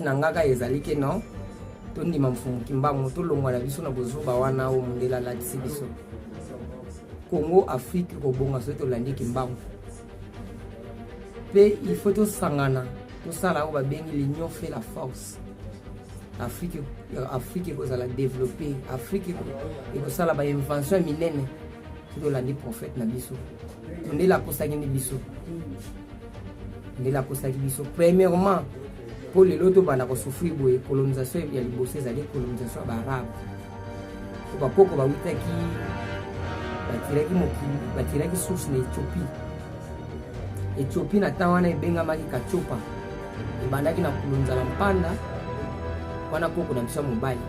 nangaka ezalike non tondi mamfumu kimbango to longwa na biso na bozoba wana o mundela la biso Congo Afrique ko bonga so to landi kimbango pe il faut to sangana to sala o ba bengi l'union fait la force. Afrique ko za la développer Afrique ko sala ba invention minene to landi prophète na biso ndela ko sagini biso ndela ko sagini biso premièrement pour les loto bana ko souffrir boye colonisation ya liboso ezali colonisation ba arabe ko ba koko ba witaki batiraki source na Ethiopie na tawana ebenga maki kachopa ebandaki na kulunza la mpanda wana koko na biso mobali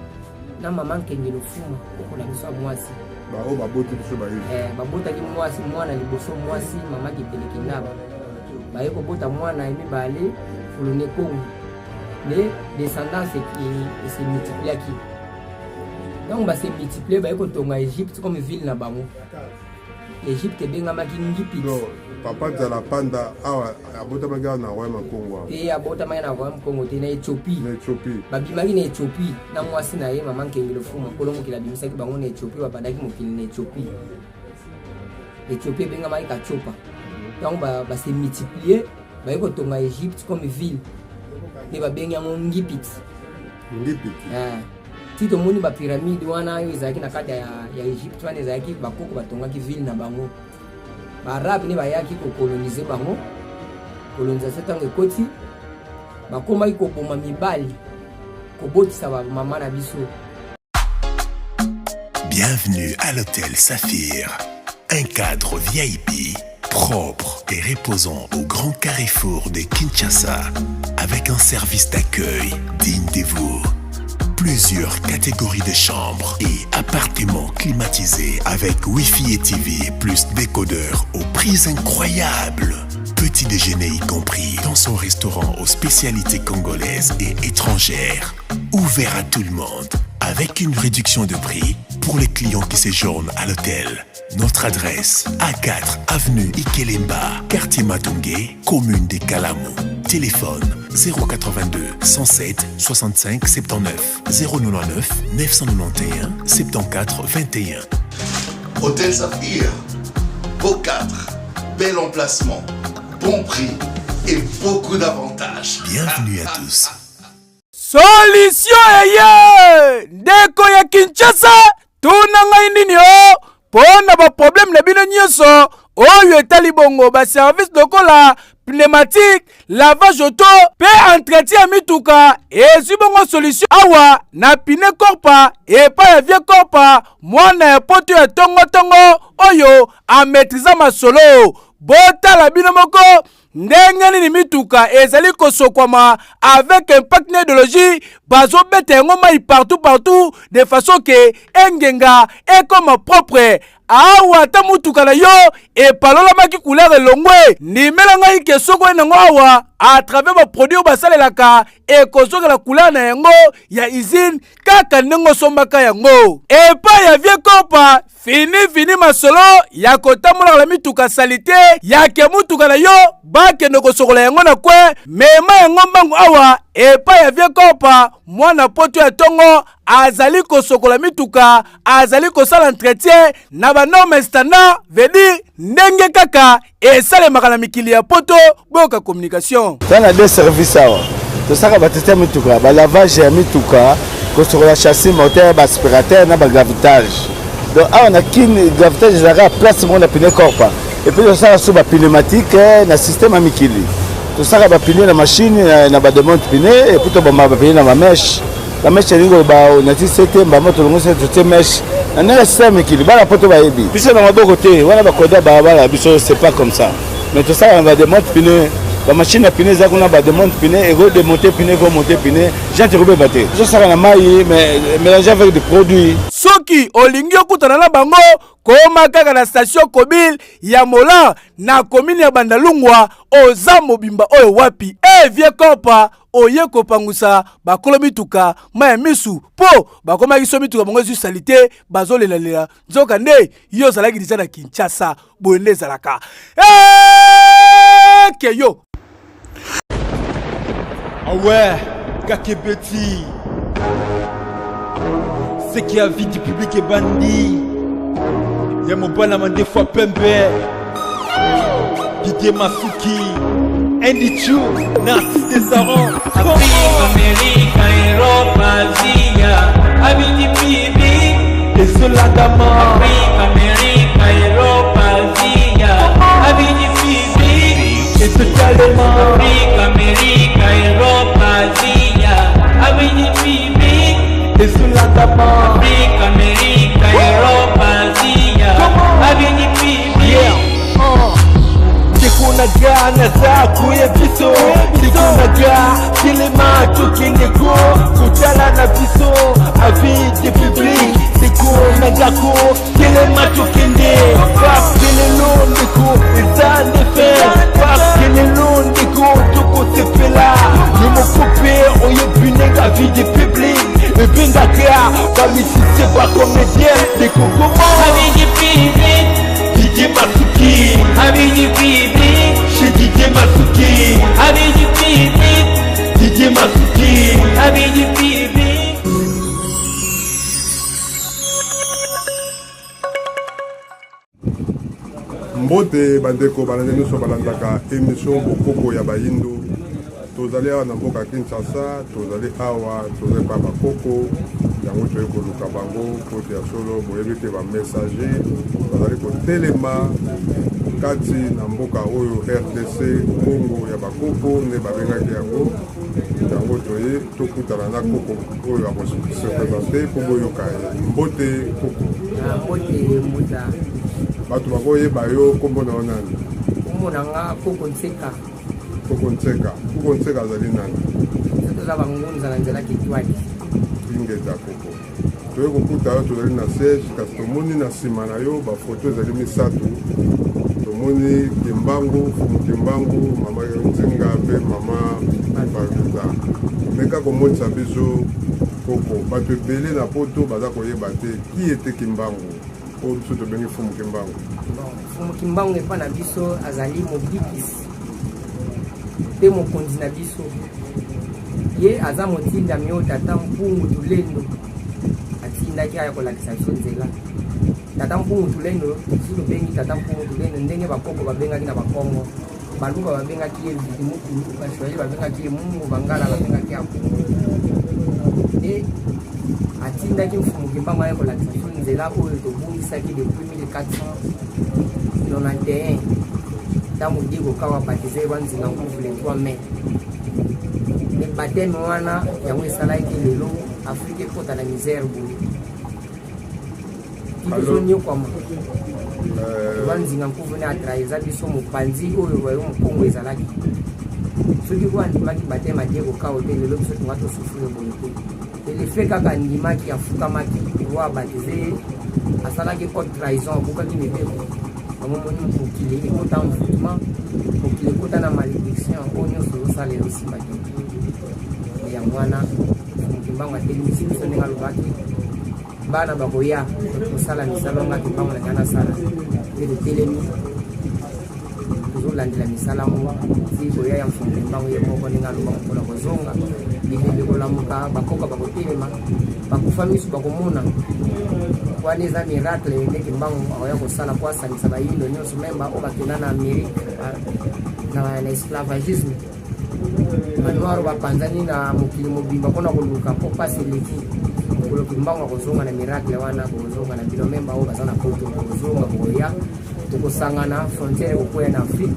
na mama nkengelo fuma koko na biso mwasi baboti biso ba babotaki mwasi mwana liboso mwasi mama kipeleki ndaba baye kobota mwana emibale fulune kongo les descendants qui se multiplient qui donc se multiplier baye kotonga Égypte comme ville na bango Égypte benga maki ngipit papa de la panda abota maga na royaume Congo te abota maga na royaume Congo te na Éthiopie babimaki na Éthiopie na mwasi na ye mama nkengelo fuma kolongo kila bimisaki bango na Éthiopie babandaki mokili na Éthiopie benga maki kachopa donc se multiplier baye kotonga Égypte comme ville ne ba benga ngipit tito moni ba pyramide wana yo ezaki na kati ya Egypte wana ezaki bakoko batongaki ville na bango ba arabe ne bayaki ko coloniser bango colonisation tango ekoti bakomaki koboma mibali kobotisa ba mama na biso. Bienvenue à l'hôtel Saphir, un cadre VIP propre et reposant au grand carrefour de Kinshasa avec un service d'accueil digne de vous. Plusieurs catégories de chambres et appartements climatisés avec Wi-Fi et TV plus décodeur aux prix incroyables. Petit déjeuner y compris dans son restaurant aux spécialités congolaises et étrangères. Ouvert à tout le monde avec une réduction de prix pour les clients qui séjournent à l'hôtel. Notre adresse, A4 avenue Ikelemba, quartier Matungé, commune des Kalamou. Téléphone 082 107 65 79 099 991 74 21. Hôtel Saphir, beau cadre, bel emplacement, bon prix et beaucoup d'avantages. Bienvenue à tous. Solution eye ndeko ya Kinshasa tunanga indini o pona ba problème na bino nyoso oyo etali bongo ba service lokola pneumatique lavage auto pe entretien mituka ezi bongo solution awa na pine korpa epa ya vie korpa mwana ya poto ya tongo oyo a maîtriser masolo botala bino moko ndenge nini mituka ezali kosokwama avec impact idéologie bazo bete yango mai partout de façon que engenga ekoma propre awa ta mutuka na yo epalola maki couleur elongwe ndimela ngai ke soko nango awa à travers ba produit basalelaka ekozonga la couleur na yango ya usine kaka ndenge sombaka yango epa ya vie kopa fini masolo ya kotambola la mituka salite ya ke mutuka na yo bakende kosokola yango na kwe mema yango mbangu awa epa ya vie kopa mwana poto ya tongo azali kosokola mituka azali kosala entretien na ba norme standard vedi ndenge kaka esalemaka na mikili ya poto boka communication tana de service awa tosaka batete ya mituka balavage ya mituka kosokola chassis moteur baaspirateur na bagravitage donc awa na kini gravitage ezalaka place mongo na pine corpa epuis tosala so bapneumatique na système ya mikili tosaka bapine na machine na bademonte pine epuis tobamba bapine na bameshe bameshe elingo nati sete mbamo tolongo sete totie meshe na ndenge système mikili bana poto bayebi biso na maboko te wana bakoda balabala biso c'est pas comme ça mais tosala na bademonte pine la machine à pine za kuna ba démonte pine et go démonter pine go monter pine gens te robé baté je ça na mai mais mélanger avec des produits soki olingi okutana na bango koma kaka na station Kobil ya Mola na commune ya Bandalungwa oza mobimba oyo wapi vie kopa oye kopangusa bakolo mituka maya misu po bakoma kiso mituka bango zu salite bazolela nzoka nde yo zalaki disa na Kinshasa boende zalaka keyo. Ah ouais, Kakebeti. Ce qui a vie du public est bandit. Y'a mon bon des fois Pembe. Didier Masuki. Andy Chou. Narcisse Desaron. Afrique, Amérique, Europe, Asie. Abidi Bibi. Et cela d'amant. Afrique, Amérique, Europe, Asie. Abidi Bibi. Et totalement. Afrique, Amérique, Europe, Asie. Abidi Bibi. Et cela d'amant. Afrique, Amérique, Europe, Asie. Abidi Bibi. Kunaga na za kuye biso Kunaga kilema tukineko Kutala na biso Avide public Kunaga ko kilema tukinde Parce que le long de ko Izan de fer Parce que le long de ko Tuko sepela Nimo coupe Oye bunega vide public Et binga kya Bamisi sepa comédien De Kokomo Abidi Bibi. Didier Masuki. Abidi Bibi. Chez Didier Masuki. Abidi Bibi. Didier Masuki. Abidi Bibi. Mbote bandeko balande nyonso balandaka émission bokoko ya bayindu tozali awa na mboka Kinshasa tozali awa tozali pa bakoko yango toyei koluka bango kote ya solo boyebi te bamessager bazali kotelema kati na mboka oyo RDC Congo ya bakoko nde babengaki yango yango toye tokutana na koko oyo akose présente mpo boyoka ye mbote koko mbote muta bato bakoyeba yo kombo na yo nani kombo na nga Koko Nseka. Koko Nseka azali nani toza bangunza na nzela kitwaki ingeza koko toye kokuta yo tozali na siège kasi tomoni na nsima na yo bafoto ezali misato tomoni Kimbangu fumu Kimbangu mama Nzinga mpe mama Bazuza meka komonisa biso koko bato ebele na poto baza koyeba te ki ete Kimbangu oyo biso tobengi fumu Kimbangu. fumu Kimbangu epa na biso azali mobikisi mpe mokonzi na biso ye aza motindami oyo tata Mpungu Tulendo atindaki aya kolakisa biso nzela. Tata Mpungu Tulendo biso tobengi tata Mpungu Tulendo ndenge bakoko babengaki na bakongo baluka babengaki ye Vidimutu bashwahili babengaki ye Mungu Bangala babengaki ya Mpungu nde atindaki mfumu Kimbangu aya kolakisa biso nzela oyo tobungisaki depuis 1491 ntango Diego Kawa baptize banzinga Nkuvu le 3 mai. Me bateme wana yango esalaki lelo Afrika ekota na misère boye biso nyokwama banzinga Nkuvu ne atrahisa biso mopanzi oyo bayo mokongo ezalaki soki ko andimaki bateme ya Diego Kawa te lelo biso tunga tosufrile boye te elefe kaka andimaki afukamaki po abatize asalaki code trahison abukaki mibeko yango moni mokili ekota envoûtement mokili ekota na malédiction oyo nyonso ozosalela osimba te yango wana Kimbangu atelemisi biso ndenge alobaki bana bakoya kosala misala nga Kimbangu na kana sala nde totelemi tozolandela misala yango ti koya ya mfumu Kimbangu ye moko ndenge aloba mpona kozonga libembe kolamuka bakoka bakotelema bakufa miso bakomona wana eza miracle nde Kimbangu akoya kosala po asalisa bayindo nyonso memba oyo bakenda na Amérique na esclavagisme banoir bapanzani na mokili mobimba mpona koluka mpo pasi eleki mokolo Kimbangu akozonga na miracle wana kozonga na bino memba oyo baza na poto kozonga koya tokosangana frontière kokwea na Afrique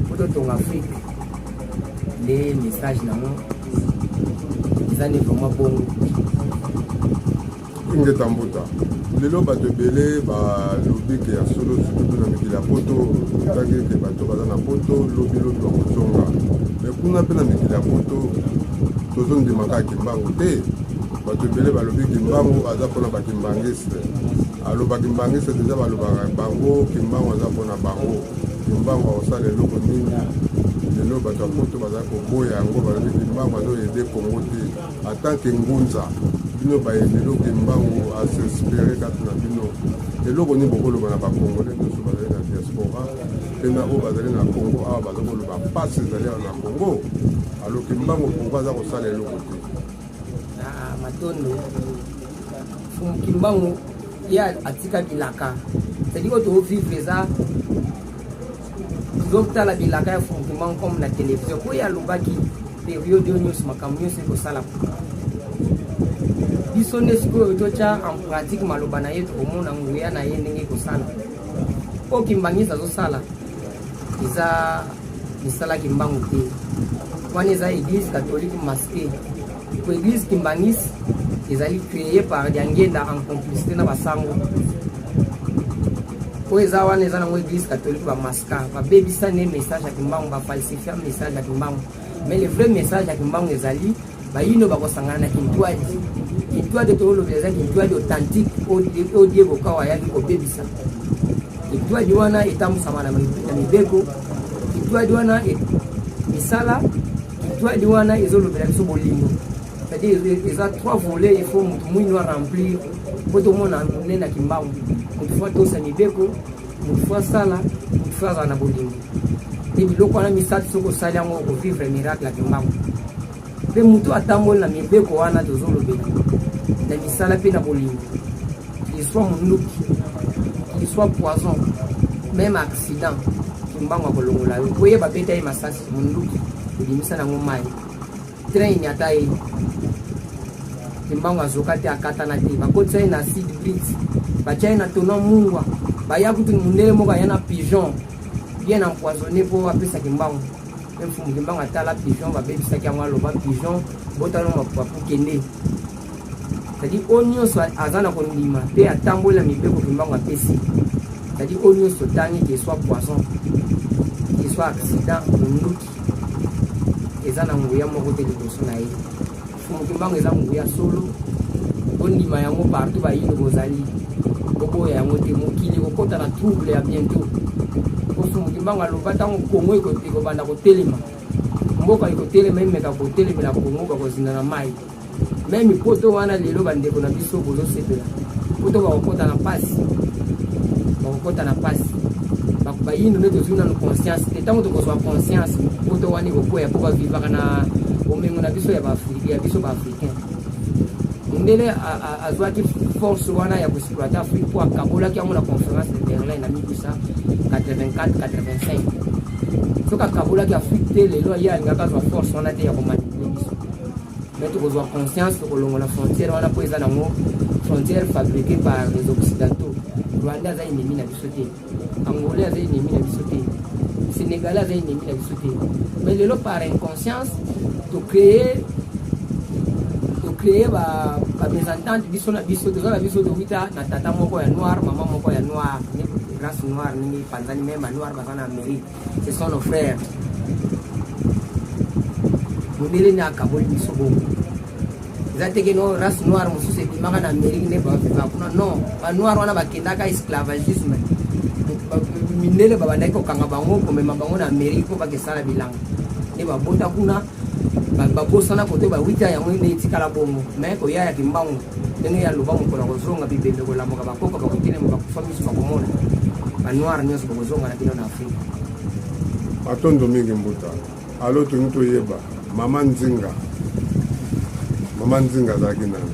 mpo totonga Afrique nde message nango eza nde vraiment bongo ingeta mbuta lelo bato ebele balobi ke ya solo surtout na mikili ya poto etaki ete bato baza na poto lobi bakozonga me kuna mpe na mikili ya poto tozondimaka Kimbangu te bato ebele balobi Kimbangu aza mpona bakimbangiste alobaki mbangiste deja balobaka bango Kimbangu aza mpona bango Kimbangu akosala eloko nini lelo bato ya poto baza koboya yango balobi Kimbangu azoyede Kongo te atanke ngunza bino bayelelo Kimbangu asespere kati na bino eloko nini bokoloba na bakongole nyonso bazali na diaspora mpe na oyo bazali na Kongo awa baza koloba mpasi ezali awa na Kongo alo Kimbangu pourkoi aza kosala eloko te matondo kimbangu ya atika bilaka c'est-à-dire que tu vivre ça tu la bilaka ya kimbangu comme la télévision ko ya lobaki période news makamyo c'est ko sala biso nesko tocha en pratique maloba na yetu komona nguya na ye ndenge ko sala o kimbangisa zo sala iza misala kimbangu te wana eza église catholique masquée pour église kimbangis ezali créé par diangenda en complicité na basango oyo eza wana eza nango église catholique bamaska babebisa ne message ya kimbangu bafalsifia message ya kimbangu mais le vrai message ya kimbangu ezali bayino bakosangana na kintwadi tolobela eza kintwadi authentique oyo die bokawa ayaki kobebisa kintwadi wana etambusama na mibeko kintwadi wana misala kintwadi wana ezolobela biso bolingo c'est-à-dire eza 3 volets il faut mutu mwini wa remplir po tomona monene na kimbangu mutu fo tosa mibeko mutu fo asala mutu fo azala na bolingo te biloko wana misala soki osali yango okovivre miracle ya kimbangu mpe mutu atamboli na mibeko wana tozolobela na misala mpe na bolingo qu'il soit monduki qu'il soit poison même accident kimbangu akolongola yo koyeba beta ye masasi monduki ebimisa nango mai train ata ye kimbangu azoka te akatana te bakotisa ye na sid brit batia ye na tona mungwa baya kutu mundele moko aya na pigeon bien empoisonné mpo apesa kimbangu mpe mfumu kimbangu atala pigeon babebisaki yango aloba pigeon botala mapapu kende c'est-à-dire oyo nyonso aza na kondima mpe atambola mibeko kimbangu apesi c'est-à-dire oyo nyonso tangi ke soit poisson ke soit accident monduki eza na nguya moko te liboso na ye fumu kimbangu eza nguya solo bondima yango partout bayino bozali boboya yango te mokili kokota na trouble ya bientôt po fumu kimbangu aloba ntango kongo ekobanda kotelema mboka ekotelema emeka kotelemela kongo bakozinda na mai meme poto wana lelo bandeko na biso bozosepela poto bakokota na pasi bayino nde tozwi nano conscience te ntango tokozwa conscience poto wana ekokwea mpo bavivaka na bomengo na biso ya biso baafricain ndele azwaki force wana ya koexploite afrique mpo akabolaki yango na conférence de berlin na 1984-85 soki akabolaki afrique te lelo ye alingaka azwa force wana te ya komanipule biso mais tokozwa conscience tokolongola frontière wana mpo eza nango frontière fabriquée par les occidentaux rwanda aza ennemi na biso te angolais aza ennemi na biso te sénégalais aza ennemi na biso te mais lelo par inconscience tocréer bamésentente biso na biso toza na biso towita na tata moko ya noir mama moko ya noir race noire ndenge panzani meme banoir baza na amérique ce sont nos frères mondele ni akaboli biso bongo eza teke no race noire mosusu ebimaka na amérique nde bavivaka kuna non banoir wana bakendaka esclavagisme mindele babandaki kokanga bango komema bango na amérique mpo bakesala bilanga nde babota kuna babosana kote bawita yango nde etikala bongo me koya ya kimbangu ndenge yaloba mokolo kozonga bibembe kolamoka bakoka bakotelema bakufa miso bakomona banoir nyonso bakozonga na bino na afrique atondo mingi mbuta alo tongi toyeba mama nzinga azalaki nani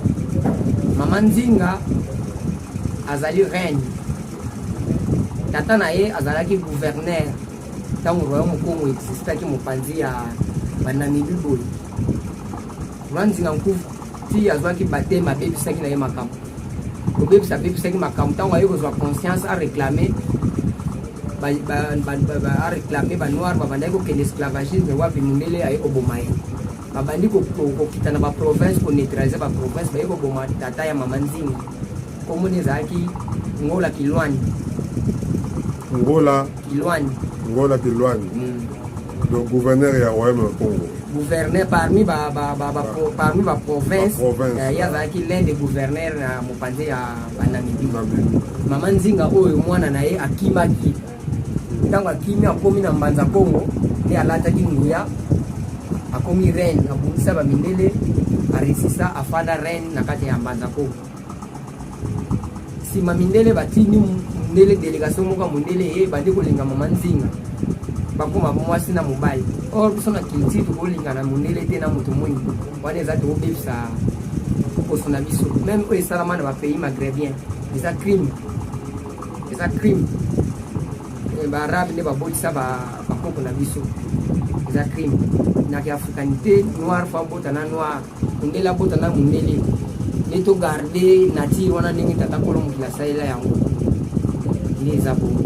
mama nzinga azali reine tata na ye azalaki gouverneur ntango royaume congo existaki mopanzi ya banamibi boye mama nzinga nkufu ti azwaki batema abebisaki na ye makambo abebisaki makambo ntango aye kozwa conscience aréclame banoir babandaki kokende esclavagisme wapi mundele aye koboma ye babandi kokita na baprovince koneutralize baprovince baye koboma tata ya mama nzinga komoni ezalaki ngola kilwani donc gouverneur ya royaume ya congo gouverneur parmi baprovince ye azalaki l'un des gouverneur na mopanzi ya banamibi mama nzinga oyo mwana na ye akimaki ntango akimi akomi na mbanza congo nde alataki nguya akomi reine abungisa bamindele aresisa afanda reine na kati ya mbanza congo nsima mindele batini mundele délégation moko ya mundele ye bandi kolinga mama nzinga bakoma mwasi na mobali or biso na culture tokolinga na mundele te na moto mwingi wana eza tokobebisa loposo na biso même oyo esalama na bapays maghrébien eza crime baarabe nde babotisa bakoko na biso eza crime naki africanité noir fa bota na noir mundele abota na mundele nde togarde nature wana ndenge tata kolo mokili asalela yango nde eza bongo.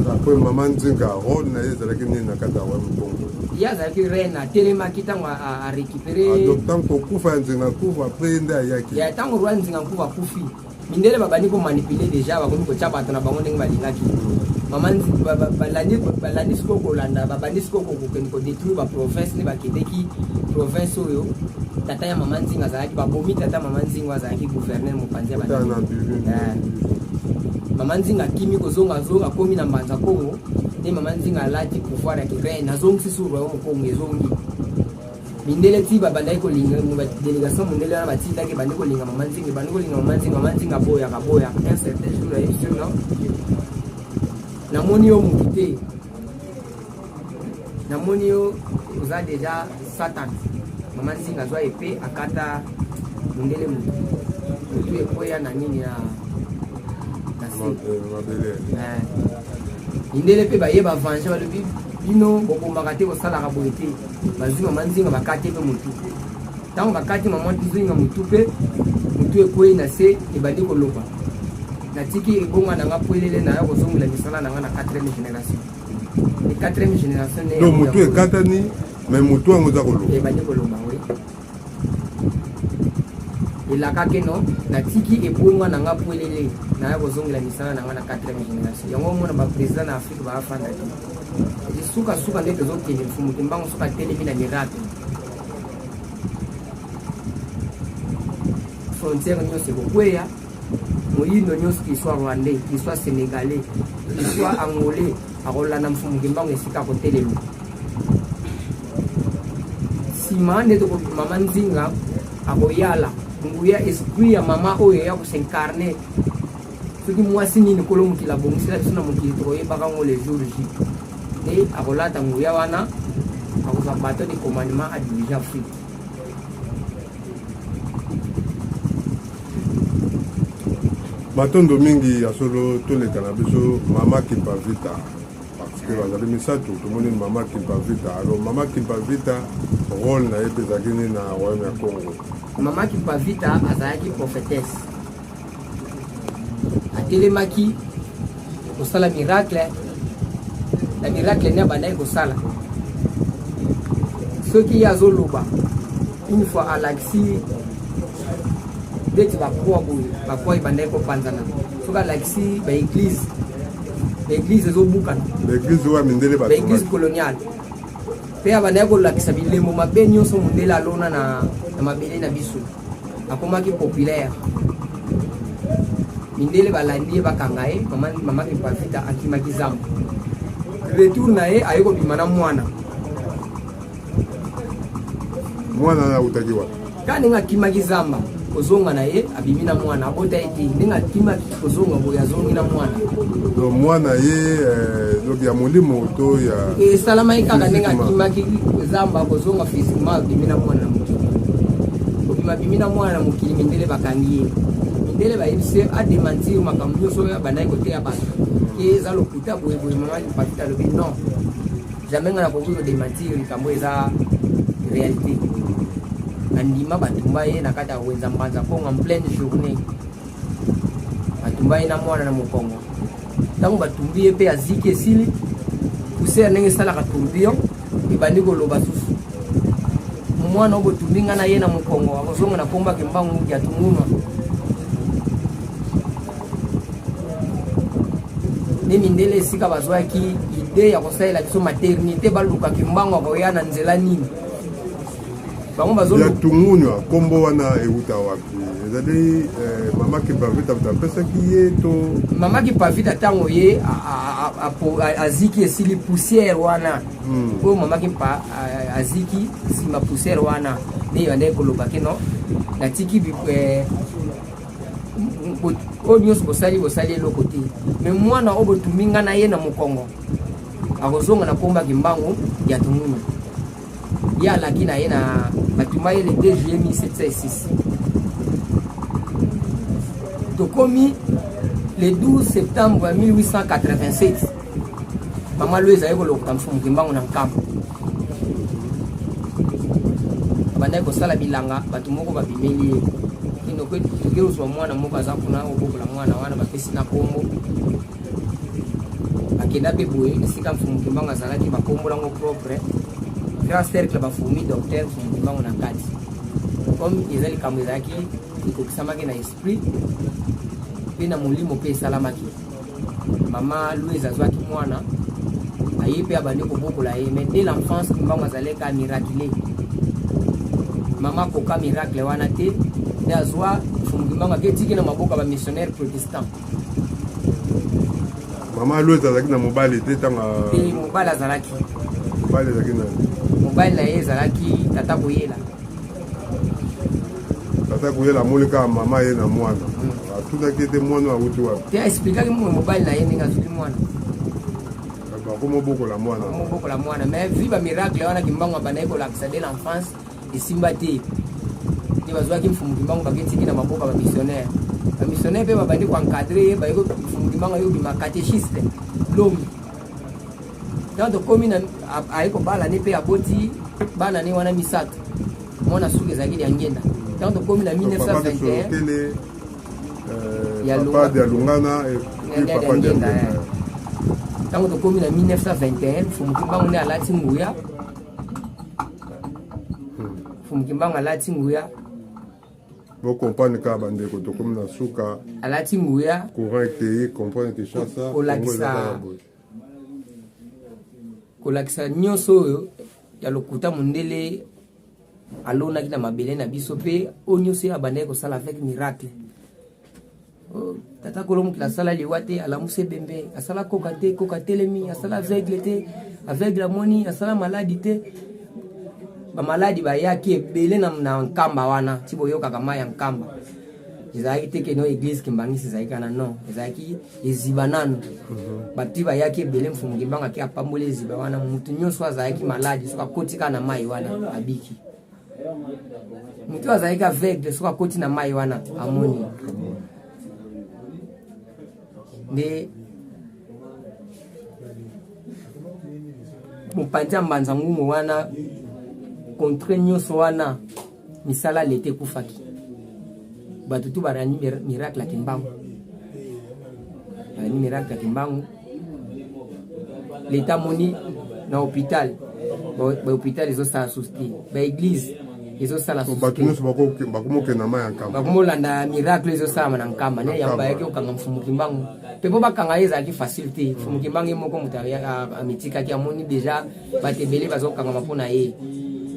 Après Maman Nzinga rôle na ye ezalaki nini na kati ya wa Congo? Ye azalaki reine atelemaki ntango arécupéré donc ntango kokufa ya Nzinga nkufa apres nde ayaki ya ntango roi Nzinga nkufa akufi mindele babandi komanipule deja bakomi kotya bato na bango ndenge balingaki mama balandi siko kolanda babandi siko kokende kodétruire baprovince nde bakendeki province oyo tata ya Mama Nzinga azalaki babomi tata Mama Nzinga azalaki gouverneur mopanzi ya Mama Nzinga akimi kozonga akomi na mbanza Kongo nde Mama Nzinga alati pouvoir ya reine azongisi sur royaume Kongo ezongi mindele ti babandaki kolinga délégation mondele wana batindaki bandi kolinga Mama Nzinga bandi kolinga Mama Nzinga aboyaka un certain jour ya yesu no namoni yo moki te namoni yo oza deja satan Mama Nzinga azwa epe akata mondele motu ekoya na nini na indele pe bayeba vanje balobi bino bobombaka te kosalaka boye te bazwi Mama Nzinga bakati mpe motu ntango bakati Mama Nzinga motu mpe motu ekwei na se ebandi koloba natiki ebonga na nga pwelele na ya kozongela misala na nga na 4e génération e 4e génération ne donc motu ekatani mais motu yango eza koloba ebandi koloba we elakaki no natiki ebonga na nga pwelele na ya kozongela misala na nga na 4e génération yango omona baprésident na afrique baafanda te suka nde tozokende mfumu te mbango soki atelemi na miracle frontière nyonso ekokweya moyindo nyonso kiswa rwandais kiswa sénégalais kiswa angolais akolanda mfumu kimbango esika kotelema nsima nde Mama Nzinga akoyala nguya esprit ya mama oyo ya kosincarne soki mwasi nini kolo mokili abongisela biso na mokili tokoyebaka ngo le jour J nde akolata nguya wana akozwa bato de commandement a dirige Afrique. matondo mingi ya solo toleka na biso Mama Kimpavita parce que bazali misato tomoni Mama Kimpavita. Alors Mama Kimpavita rôle na ye mpe ezalaki nini na royaume ya Congo? Mama Kimpavita azalaki prophétesse atelemaki kosala miracle na miracle nde abandaki kosala soki ye azoloba une fois alakisi ndeti bakwa ebandaki kopanzana soki alakisi baeglise ezobukana l'église oyo mindele baeglise coloniale mpe abandaki kolakisa bilembo mabe nyonso mondele alona na mabele na biso akomaki populaire mindele balandi ye bakanga ye Mama Kimpavita akimaki zamba retour na ye aye kobima na mwana na autaki wapi ka ndenge akimaki zamba kozonga na ye abimi na mwana abota ye te ndenge akimaki kozonga boye azongi na mwana donc mwana ye donc ya molimo to ya esalamaki kaka ndenge akimaki zamba kozonga physiquement abimi na mwana na mokili kobima abimi na mwana na mokili mindele bakangi ye mindele bayebisi adementir makambo nyonso oyo abandaki koteya bato ke eza lokuta boyeboye Mama Kimpavita alobi non jamais nga nakoki kodementir likambo eza réalité andima batumba ye na kati ya wenza mbanza Kongo en pleine journée batumba ye na mwana na mokongo ntango batumbi ye mpe aziki esili poussière ndenge esalaka tourbillon ebandi koloba susu mwana oyo botumbi nga na ye na mokongo akozonga na kombaka mbangu ya tungunwa nde mindele esika bazwaki ide ya kosalela biso maternité balukaki mbango akoya na nzela nini ya tungunywa kombo wana euta wapi ezali Mama Kimpavita apesaki ye to Mama Kimpavita ntango ye aziki esili poussière wana oyo Mama Kimpavita aziki nsima poussière wana nde yandaki kolobaki no natiki oyo nyonso bosali eloko te me mwana oyo botumbi nga na ye na mokongo akozonga na kombaki mbango ya tungunywa ya alaki na ye na batumba ye le 2 juillet 1706 tokomi le 12 septembre 1887 mama Louise aye kolokota mfumu kimbangu na nkambo bandai kosala bilanga bato moko babimeli ye kino toke ozwa mwana moko aza kuna obokola mwana wana bapesi na kombo akenda mpe boye esika mfumu kimbangu azalaki bakombola ngo propre grand cercle bafumi docteur mfumu kimbangu na kati comme eza likambo ezalaki ekokisamaki na esprit mpe na molimo mpe esalamaki mama Louise azwaki mwana aye mpe abandi kobokola ye mais dès l'enfance kimbangu azaleka miraculé mama koka miracle wana te nde azwa mfumu kimbangu aketiki na maboko ya bamissionnaire protestant mama Louise azalaki na mobali te ntango te mobali azalaki mobali ezalaki na mobali na ye ezalaki tata koyela tata koyela amoni kaka mama ye na mwana atunaki ete mwana awuti wapi te aexplikaki mobali na ye ndenge azwaki mwana bakomobokola mwana mobokola mwana mais vi bamiracle wana kimbangu abandaki kolakisa dès l'enfance esimba te te bazwaki mfumu kimbangu baketiki na maboko ya bamissionnaire mpe babandi koencadre ye bayeko mfumu kimbangu ayobima catéchiste lomi ntango tokomi aye kobala ne mpe aboti bana ne wana misato mwana suki ezalaki ya ngenda ntango tokomi na 1921 papa de alungana papa de ngenda ntango tokomi na 1921 mfumu kimbangu nde alati nguya mfumu kimbangu alati nguya bocomprendre kaka bandeko tokomi na suka alati nguya courant ekei comprendre ke chasa kolakisa nyonso oyo ya lokuta mondele alonaki na mabele na biso mpe oyo nyonso oyo abandaki kosala avec miracle tata kolomokili asala liwa te alamuse bembe asala koka te koka telemi asala aveugle te aveugle amoni asala maladi te bamaladi bayaki ebele na nkamba wana ti boyokaka mai ya nkamba ezalaki te keno église kimbangisi ezalaki kana non ezalaki eziba nano bati bayaki ebele mfumu kimbangu ake apambola eziba wana mutu nyonso azalaki maladi soki akoti kaka na mai wana abiki mutu azalaki aveugle soki akoti na mai wana amoni nde mopanzi ya mbanza ngumu wana contre nyonso wana misala lete ekufaki bato tu barani miracle ya kimbangu barani miracle ya kimbangu leta moni na hôpital bahôpital ezosala susti baeglise ezosala bato nyonso bakomokenda mai ya nkamba bakomolanda miracle ezosalama na nkamba nde yango bayaki okanga mfumu kimbangu mpe mpo bakanga ye ezalaki facile te mfumu kimbangu ye moko moto amitikaki amoni deja bato ebele bazokangama mpo na ye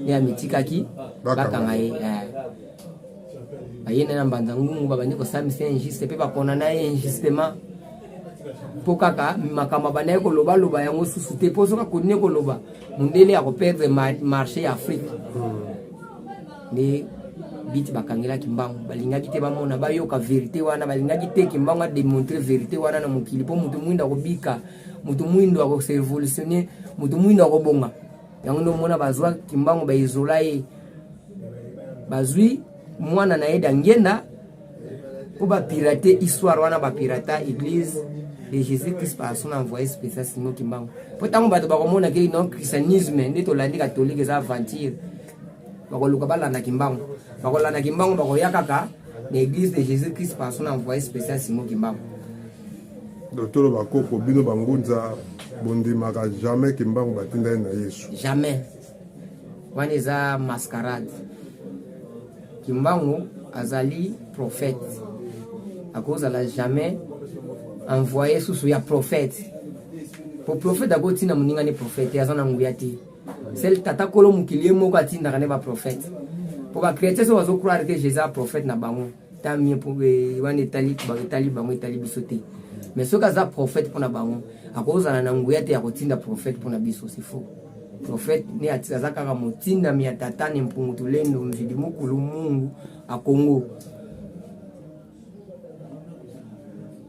nde amitikaki bakanga ye baye nde na mbanza ngungu babandi kosamisa injuste mpe bakona na ye injustement mpo kaka makambo abandaki kolobaloba yango susu te mpo soki akontinue koloba mondele ya koperdre marché ya afrique nde biti bakangelaki mbangu balingaki te bamona bayoka verité wana balingaki te kimbangu ademontre verité wana na mokili mpo mutu mwindo akobika mutu mwindo akoserevolutionne mutu mwindo akobonga yango nde omona bazwa kimbangu baizola ye bazwi mwana na ye da ngenda mpo bapirate histoire wana bapirata église de jésus christ par son envoyé spécial sino kimbangu mpo ntango bato bakomona ke non christianisme nde tolandi catholique eza aventure bakoluka balanda kimbangu bakolanda kimbangu bakoya kaka na église de jésus christ par son envoyé spécial sino kimbangu docteur bakoko bino bangunza bondimaka jamais kimbangu batinda ye na yesu jamais wana eza mascarade kimbangu azali prophète akozala jamais envoyé susu ya prophète po prophète akotinda moninga ne prophète aza na nguya te sel tata kolo mokili ye moko atindaka ne baprophète po bachrétien so bazocroire ke jésus a prophète na bango tamie po wana etali bango etali biso te mais soki aza prophète mpona bango akozala na nguya te ya kotinda prophète mpona biso c'est faux prophète ne aza kaka motindami ya tata ne mpungutu lendo mvidi mokulu mungu a Congo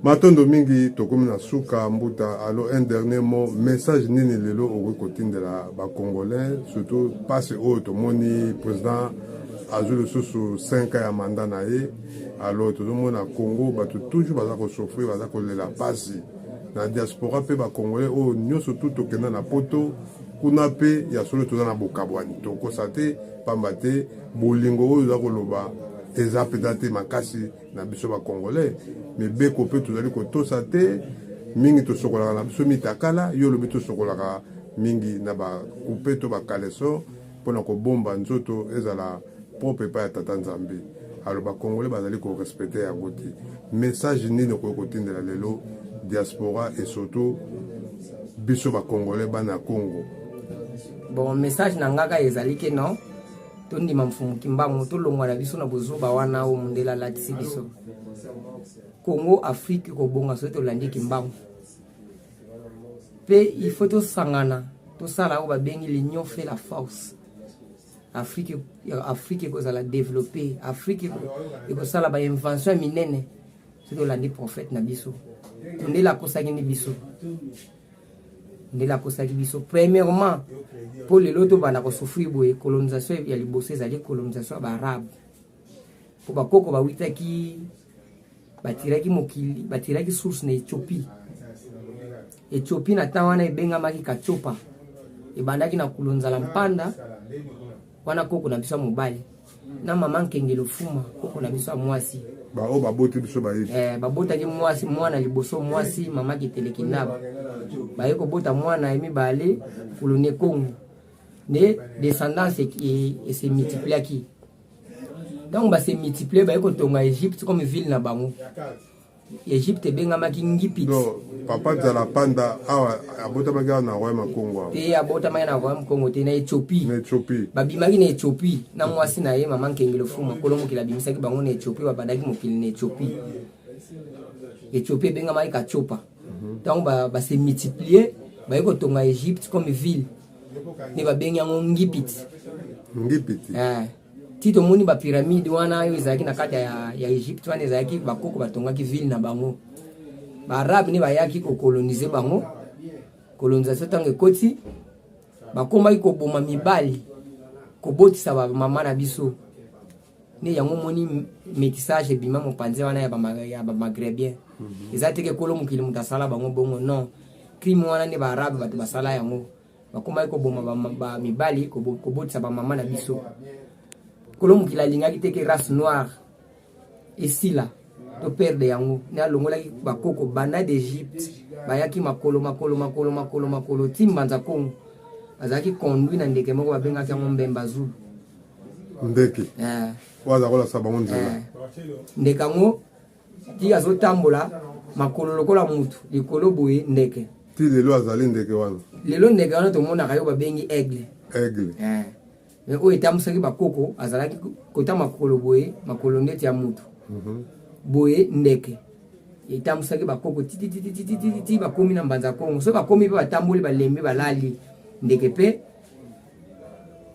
Matondo mingi tokomi na suka mbuta. Alors un dernier mot, message nini lelo au kotindela ba Congolais, surtout passe autre moni président azul le sous 5 ans ya mandat na ye. Alors tout le monde à Congo ba toujours baza ko souffrir, baza ko lela pasi. Na diaspora pe ba Congolais o nyoso tout tokenda na poto kuna pe ya solo toza na bokabwani. Toko sate pambate bolingo oyo za koloba eza peut-être makasi na biso ba Congolais. Mais beko pe tozali kotosa te mingi tosokolaka na biso mitakala yo lobi tosokolaka mingi na ba coupe to ba kaleso pona ko bomba nzoto ezala propre pa ya tata Nzambe. Alors ba Congolais bazali ko respecter ya goti message nini ko kotindela lelo diaspora et surtout biso ba Congolais bana Congo. Bon message nangaka ezali ke non tondima mfumu kimbango tolongwa na biso na bozoba wana o mundela latisi biso Congo Afrique ko bonga so to landi kimbango pe il faut to sangana to sala o ba bengi l'union fait la force. Afrique ko sala développer Afrique ko sala ba invention minene so to landi prophète na biso ndela ko sagini biso ndela ko sagini biso premièrement pour les loto bana ko souffrir boye colonisation ya liboso ezali colonisation ba arabe pour ba koko ba witaki batiraki mokili batiraki source na Ethiopie na tawana ebenga maki kachopa ebandaki na kulonzala mpanda wana koko na biso mobali na mama nkengelo fuma koko na biso mwasi ba o baboti biso ba yi babotaki mwasi mwana liboso mwasi mama kiteleki naba baye ko bota mwana emibale fulune Congo ne descendance et se multiplier qui donc ba se multiplier ba ko tonga Égypte comme ville na bango Égypte benga maki ngipiti no papa za panda awa abota maga na royaume Congo te abota maga na royaume Congo te na Éthiopie babimaki na Éthiopie na mwasi na ye mama nkengelo fuma kolomo kila bimisaki bango na Éthiopie babandaki mokili na Éthiopie benga maki kachopa donc ba se multiplier ba ko tonga Égypte comme ville ne ba benga ngipiti tito moni ba pyramide wana yo ezaki na kati ya Egypte wana ezaki bakoko batongaki ville na bango ba arabe ni bayaki ko coloniser bango colonisation tango ekoti bakomaki ko boma mibali ko botisa ba mama na biso ne yango moni métissage bima mopanze wana ya ba maghrébien ezateke kolo mukili mutasala bango bongo non crime wana ne ba arabe batu basala yango bakomaki ko boma ba mibali ko botisa ba mama na biso Kolom qui la ligne qui était race noire et si là to perdre yango na longola ki bakoko bana d'Égypte bayaki makolo timbanza Congo azaki conduit na ndeke moko babenga ki mbemba zulu ndeke waza kola sabango nzela ndeka ngo ti azo tambola makolo lokola mutu likolo boye ndeke ti lelo azali ndeke wana lelo ndeke wana to mona kayo babengi aigle mais o etamusaki bakoko azalaki kota makolo boye makolo ndeti ya mutu boye ndeke etamusaki bakoko titi bakomi na mbanza Congo so bakomi pe batamboli balembe balali ndeke pe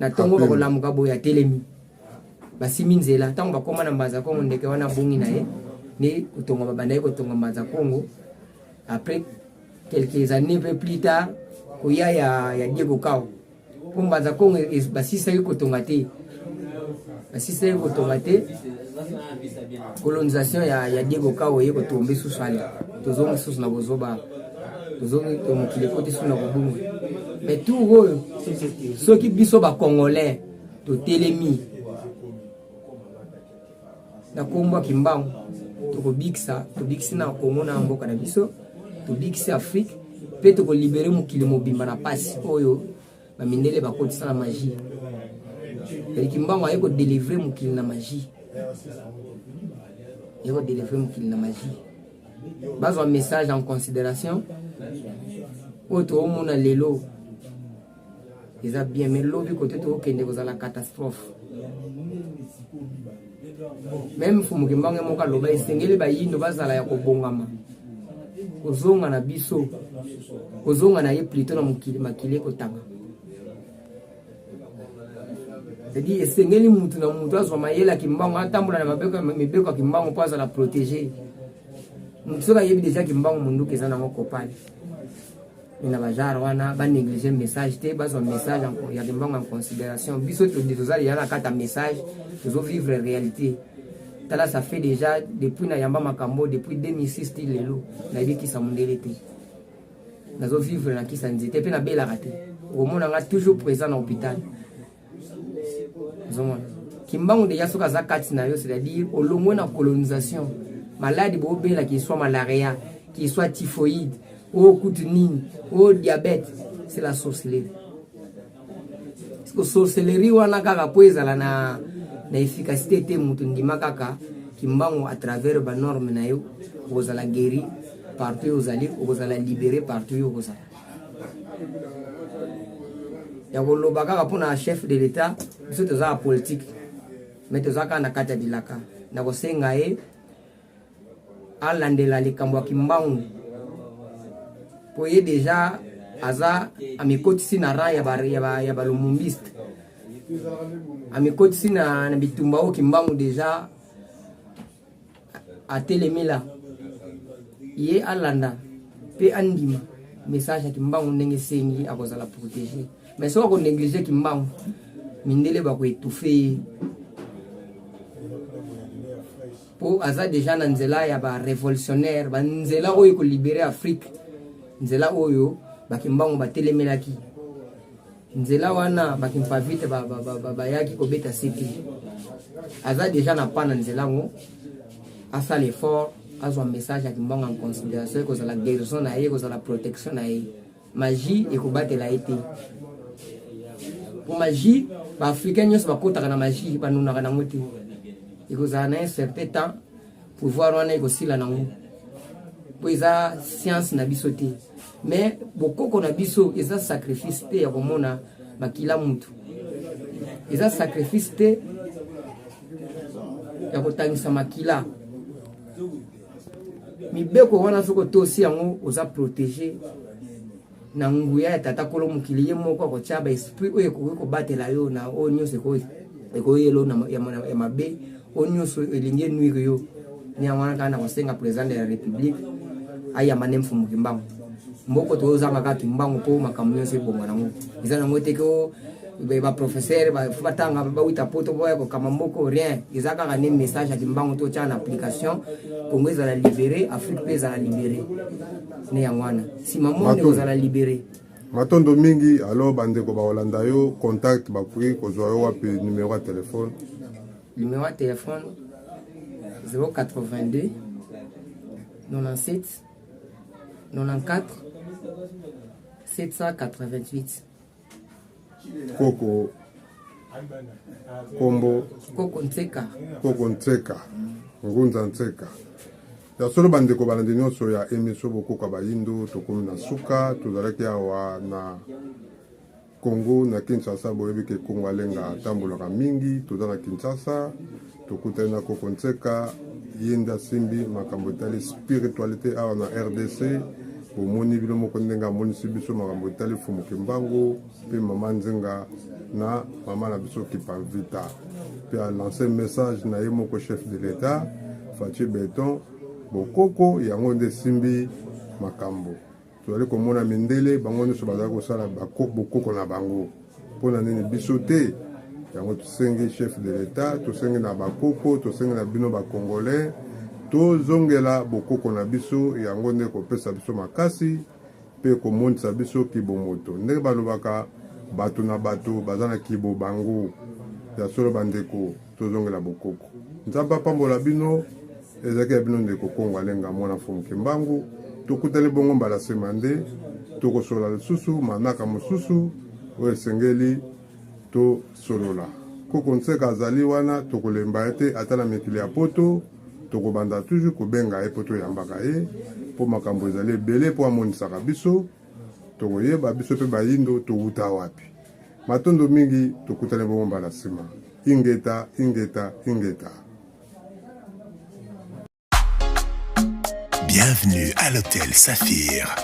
na tongo bakolamuka boye atelemi basimi nzela tango bakoma na mbanza Congo ndeke wana bongi na ye ne kotonga babandaki kotonga mbanza Congo après quelques années plus tard koya ya Diego Kao Mbanza Congo basisa yuko tongate colonisation ya Diego Kao yeko tombe susale tozongi susu na bozoba tozongi tomukile koti suna kobungu mais tout rôle ceux qui biso ba congolais to telemi na komba kimbango to kobikisa na Congo na mboka na biso to bikisa Afrique pe to ko libérer mukile mobimba na pasi oyo bamindele bakotisa na magie kimbango ayeko délivrer mukili na magie bazwa message en considération oto omona lelo eza bien mais lobi côté to okende kozala catastrophe même fumu kimbango moka loba esengeli bayindo bazala ya kobongama kozonga na biso kozonga na ye plutôt na mukili makile kotanga c'est-à-dire esengeli mutu na mutu azwa mayela kimbango atambola na mibeko ya kimbango po azala protéger soki ayebi déjà kimbangu munduku eza nango kopale me na bajare wana banéglige message te bazwa message ya kimbangu en considération biso tozali ya na kati ya message tozovivre réalité tala ça fait déjà depuis na yamba makambo depuis 2006 ti lelo nayebikisa mondele te nazovivre na kisa nzete mpe nabelaka te okomonanga toujours présent na hôpital ozomona kimbangu deja soki aza kati na yo c'est-à-dire olongwe na colonisation maladi boobela qu'il soit malaria qu'il soit typhoïde ou kutu nini ou diabète c'est la sorcellerie parce que sorcellerie wana kaka po ezala na efficacité te mutu ndima kaka kimbangu à travers banorme na yo okozala guéri partout ozali okozala libéré partout okozala ya koloba kaka mpona chef de l'état biso tozala politique mais tozala kaka na kati ya bilaka na kosenga ye alandela likambo ya kimbangu po ye deja aza amikotisi na ran ya balumumbiste amikotisi na bitumba oyo kimbangu deja atelemi la ye alanda mpe andima message ya kimbangu ndenge esengi akozala protégé mais soki akonéglige kimbangu mindele bakoetufe ye po aza deja na nzela ya barévolutionnaire banzela oyo ekolibere Afrique nzela oyo bakimbangu batelemelaki nzela wana bakimpa vite bayaki kobeta sete aza deja na pa na nzela ngo asala effort azwa message ya kimbangu en considération ekozala guérison na ye ekozala protection na ye magie ekobatela ye te po magie baafricain nyonso bakotaka na magie banunaka nango te ekozala na un certain temps pouvoir wana ekosila nango po eza science na biso te mais bokoko na biso eza sacrifice te ya komona makila mutu eza sacrifice te ya kotangisa makila mibeko wana soko tosi yango oza protégé na nguya ya tata kolo mokili ye moko akotia ba esprit oyo ekoki kobatela yo na oyo nyonso ekoyelo ya mabe oyo nyonso elingi enuire yo ni yango wana kaka na kosenga président de la république ayamba nde mfumu kimbangu mboko tozanga kaka kimbangu mpo makambo nyonso ebonga nango eza nango te ko baprofesseur batanga bawita poto boya kokama mboko rien eza kaka nde message ya kimbangu totia na application kongo ezala libéré afrique mpe ezala libéré ne yango wana nsima monde ozala libéré matondo mingi alors bandeko baolanda yo contact bakoki kozwa yo wapi numéro ya telefone numéro ya telefone 082 97 94 788 koko kombo koko ntseka ngunza ntseka ya solo bandeko balandi nyonso ya émission bokoka bayindo tokomi na suka tozalaki awa na Congo na Kinshasa boyebi ke Congo alenga atambolaka mingi toza na Kinshasa tokutani na koko ntseka yenda simbi makambo etali spiritualité awa na RDC bomoni bino moko ndenge amonisi biso makambo etali fumu kimbangu mpe mama nzenga na mama na biso kipavita mpe alance message na ye moko chef de l'état Fachi Beton bokoko yango nde simbi makambo tozali komona mindele bango nyonso bazali kosala bokoko na bango mpona nini biso te yango tosengi chef de l'état tosengi na bakoko tosengi na bino bakongolais tozongela bokoko na biso yango nde kopesa biso makasi mpe komonisa biso kibomoto ndenge balobaka bato na bato baza na kibo bango ya solo bandeko tozongela bokoko nzambe apambola bino ezalaki ya bino ndeko kongo alenga mwana fumu kimbangu tokutali bongo mbala nsima nde tokosola lisusu manaka mosusu oyo esengeli tosolola koko ntseka azali wana tokolemba ye te ata na mikili ya poto tokobanda toujours kobenga ye po toyambaka ye mpo makambo ezali ebele mpo amonisaka biso tokoyeba biso mpe bayindo towuta wapi matondo mingi tokutani bongo mbala nsima ingeta ingeta ingeta. Bienvenue à l'hôtel Saphir,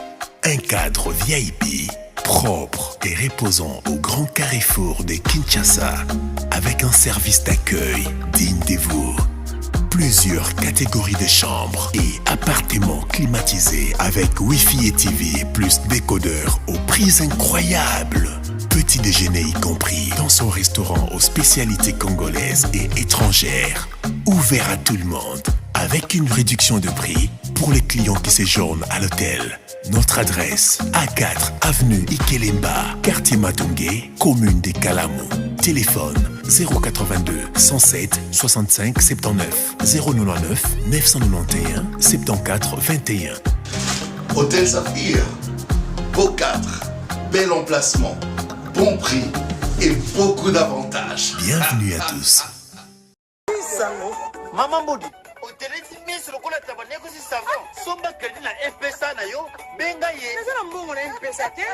un cadre VIP, propre et reposant au grand carrefour de Kinshasa, avec un service d'accueil digne de vous. Plusieurs catégories de chambres et appartements climatisés avec Wi-Fi et TV plus décodeur aux prix incroyables. Petit déjeuner y compris dans son restaurant aux spécialités congolaises et étrangères. Ouvert à tout le monde avec une réduction de prix pour les clients qui séjournent à l'hôtel. Notre adresse, A4 avenue Ikelemba, quartier Matungé, commune des Kalamou. Téléphone 082 107 65 79 099 991 74 21. Hôtel Saphir, beau 4, bel emplacement, bon prix et beaucoup d'avantages. Bienvenue à tous. Maman Moudi. Oteleti misi lokola tabane ko si savon. Somba kali na M-Pesa na yo. Benga ye. Nazana mbongo na M-Pesa te.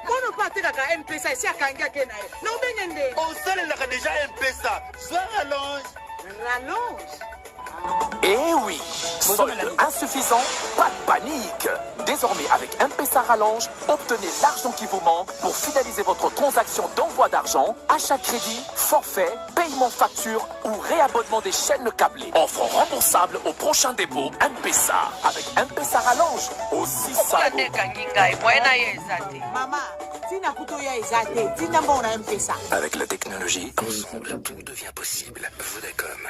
Kono patela ka M-Pesa isi akanga ke na ye. Na ubengende. On sale la déjà M-Pesa. Soit rallonge. Rallonge. Eh oui, solde insuffisant, pas de panique. Désormais, avec M-Pesa Rallonge, obtenez l'argent qui vous manque pour fidéliser votre transaction d'envoi d'argent, achat crédit, forfait, paiement facture ou réabonnement des chaînes câblées. Offre remboursable au prochain dépôt M-Pesa. Avec M-Pesa Rallonge, aussi simple. Maman, tina kuto ya ezate, tina mbongo na M-Pesa. Avec la technologie, ensemble, tout devient possible. Vodacom.